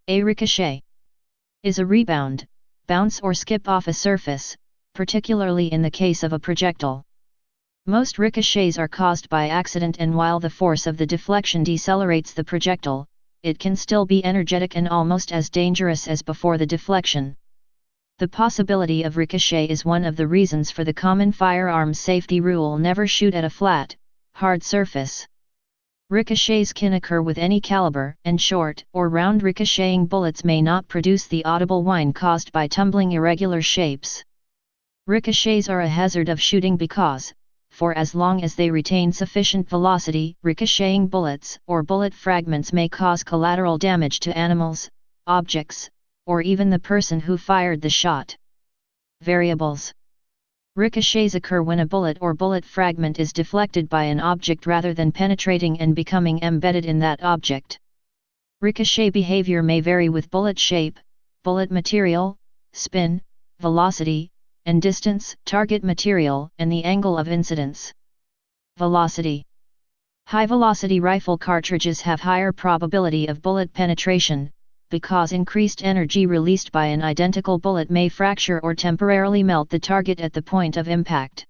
A ricochet is a rebound, bounce or skip off a surface, particularly in the case of a projectile. Most ricochets are caused by accident, and while the force of the deflection decelerates the projectile, it can still be energetic and almost as dangerous as before the deflection. The possibility of ricochet is one of the reasons for the common firearms safety rule: never shoot at a flat, hard surface. Ricochets can occur with any caliber, and short or round ricocheting bullets may not produce the audible whine caused by tumbling irregular shapes. Ricochets are a hazard of shooting because, for as long as they retain sufficient velocity, ricocheting bullets or bullet fragments may cause collateral damage to animals, objects, or even the person who fired the shot. Variables. Ricochets occur when a bullet or bullet fragment is deflected by an object rather than penetrating and becoming embedded in that object. Ricochet behavior may vary with bullet shape, bullet material, spin, velocity, and distance, target material, and the angle of incidence. Velocity. High-velocity rifle cartridges have higher probability of bullet penetration, because increased energy released by an identical bullet may fracture or temporarily melt the target at the point of impact.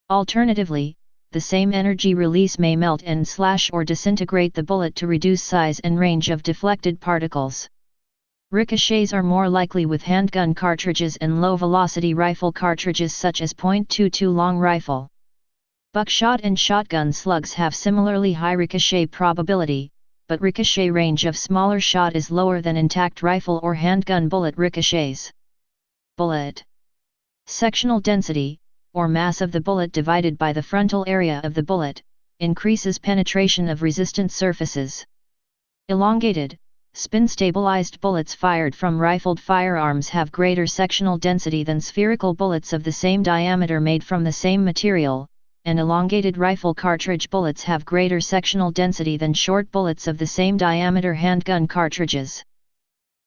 Alternatively, the same energy release may melt and slash or disintegrate the bullet to reduce size and range of deflected particles. Ricochets are more likely with handgun cartridges and low-velocity rifle cartridges such as .22 long rifle. Buckshot and shotgun slugs have similarly high ricochet probability, but ricochet range of smaller shot is lower than intact rifle or handgun bullet ricochets. Bullet sectional density, or mass of the bullet divided by the frontal area of the bullet, increases penetration of resistant surfaces. Elongated, spin-stabilized bullets fired from rifled firearms have greater sectional density than spherical bullets of the same diameter made from the same material, and elongated rifle cartridge bullets have greater sectional density than short bullets of the same diameter handgun cartridges.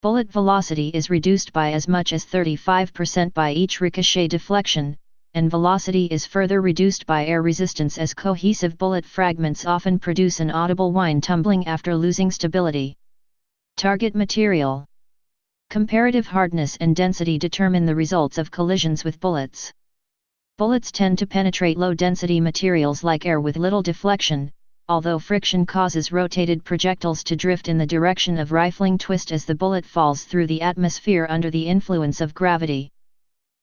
Bullet velocity is reduced by as much as 35% by each ricochet deflection, and velocity is further reduced by air resistance, as cohesive bullet fragments often produce an audible whine tumbling after losing stability. Target material. Comparative hardness and density determine the results of collisions with bullets. Bullets tend to penetrate low-density materials like air with little deflection, although friction causes rotated projectiles to drift in the direction of rifling twist as the bullet falls through the atmosphere under the influence of gravity.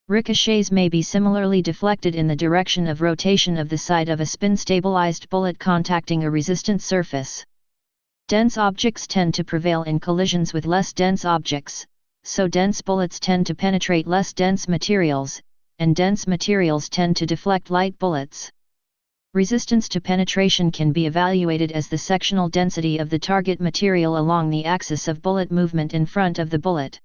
Ricochets may be similarly deflected in the direction of rotation of the side of a spin-stabilized bullet contacting a resistant surface. Dense objects tend to prevail in collisions with less dense objects, so dense bullets tend to penetrate less dense materials, and dense materials tend to deflect light bullets. Resistance to penetration can be evaluated as the sectional density of the target material along the axis of bullet movement in front of the bullet.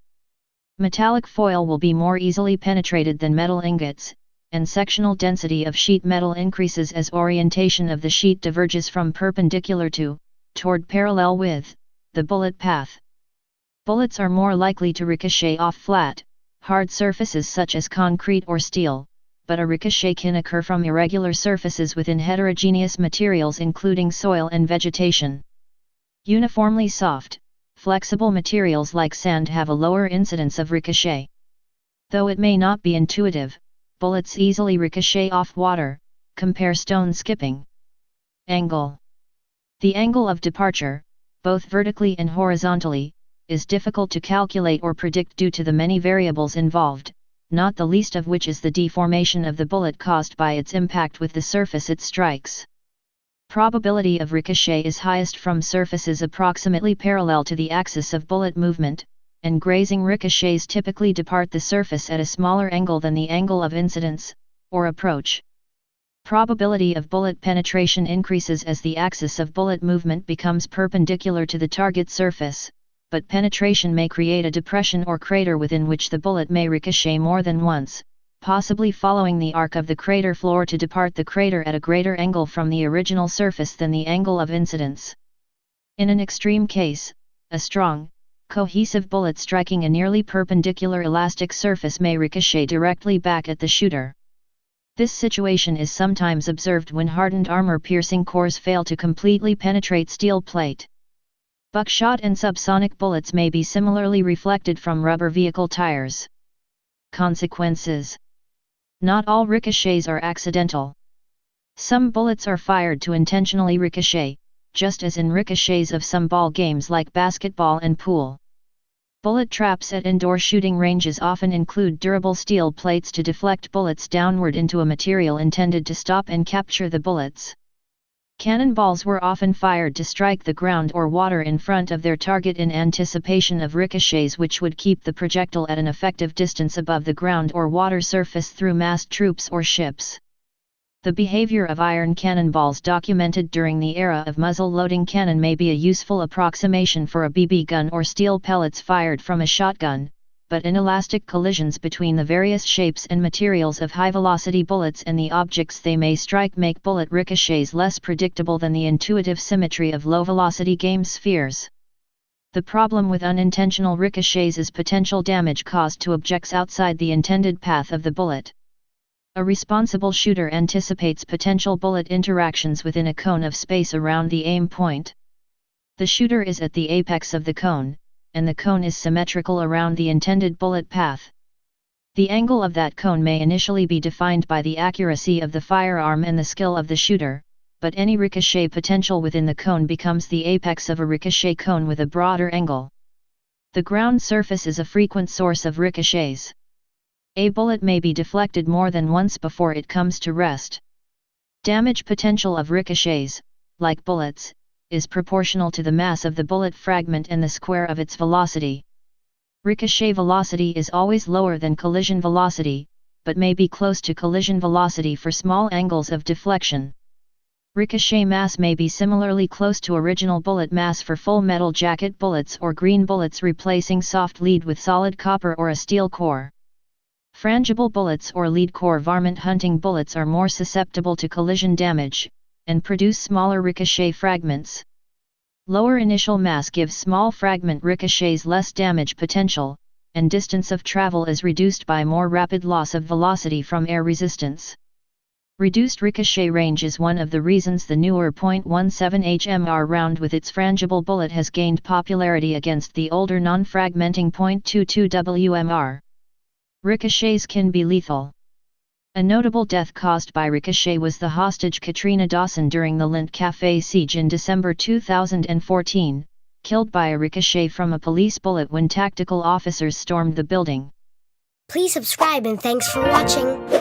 Metallic foil will be more easily penetrated than metal ingots, and sectional density of sheet metal increases as orientation of the sheet diverges from perpendicular to, toward parallel with, the bullet path. Bullets are more likely to ricochet off flat, hard surfaces such as concrete or steel, but a ricochet can occur from irregular surfaces within heterogeneous materials including soil and vegetation. Uniformly soft, flexible materials like sand have a lower incidence of ricochet. Though it may not be intuitive, bullets easily ricochet off water, compare stone skipping. Angle. The angle of departure, both vertically and horizontally, is difficult to calculate or predict due to the many variables involved, not the least of which is the deformation of the bullet caused by its impact with the surface it strikes. Probability of ricochet is highest from surfaces approximately parallel to the axis of bullet movement, and grazing ricochets typically depart the surface at a smaller angle than the angle of incidence, or approach. Probability of bullet penetration increases as the axis of bullet movement becomes perpendicular to the target surface, but penetration may create a depression or crater within which the bullet may ricochet more than once, possibly following the arc of the crater floor to depart the crater at a greater angle from the original surface than the angle of incidence. In an extreme case, a strong, cohesive bullet striking a nearly perpendicular elastic surface may ricochet directly back at the shooter. This situation is sometimes observed when hardened armor-piercing cores fail to completely penetrate steel plate. Buckshot and subsonic bullets may be similarly reflected from rubber vehicle tires. Consequences. Not all ricochets are accidental. Some bullets are fired to intentionally ricochet, just as in ricochets of some ball games like basketball and pool. Bullet traps at indoor shooting ranges often include durable steel plates to deflect bullets downward into a material intended to stop and capture the bullets. Cannonballs were often fired to strike the ground or water in front of their target in anticipation of ricochets which would keep the projectile at an effective distance above the ground or water surface through massed troops or ships. The behavior of iron cannonballs documented during the era of muzzle-loading cannon may be a useful approximation for a BB gun or steel pellets fired from a shotgun, but inelastic collisions between the various shapes and materials of high-velocity bullets and the objects they may strike make bullet ricochets less predictable than the intuitive symmetry of low-velocity game spheres. The problem with unintentional ricochets is potential damage caused to objects outside the intended path of the bullet. A responsible shooter anticipates potential bullet interactions within a cone of space around the aim point. The shooter is at the apex of the cone, and the cone is symmetrical around the intended bullet path. The angle of that cone may initially be defined by the accuracy of the firearm and the skill of the shooter, but any ricochet potential within the cone becomes the apex of a ricochet cone with a broader angle. The ground surface is a frequent source of ricochets. A bullet may be deflected more than once before it comes to rest. Damage potential of ricochets, like bullets, is proportional to the mass of the bullet fragment and the square of its velocity. Ricochet velocity is always lower than collision velocity, but may be close to collision velocity for small angles of deflection. Ricochet mass may be similarly close to original bullet mass for full metal jacket bullets or green bullets replacing soft lead with solid copper or a steel core. Frangible bullets or lead core varmint hunting bullets are more susceptible to collision damage, and produce smaller ricochet fragments. Lower initial mass gives small fragment ricochets less damage potential, and distance of travel is reduced by more rapid loss of velocity from air resistance. Reduced ricochet range is one of the reasons the newer .17 HMR round with its frangible bullet has gained popularity against the older non-fragmenting .22 WMR. Ricochets can be lethal. A notable death caused by ricochet was the hostage Katrina Dawson during the Lindt Cafe siege in December 2014, killed by a ricochet from a police bullet when tactical officers stormed the building. Please subscribe and thanks for watching.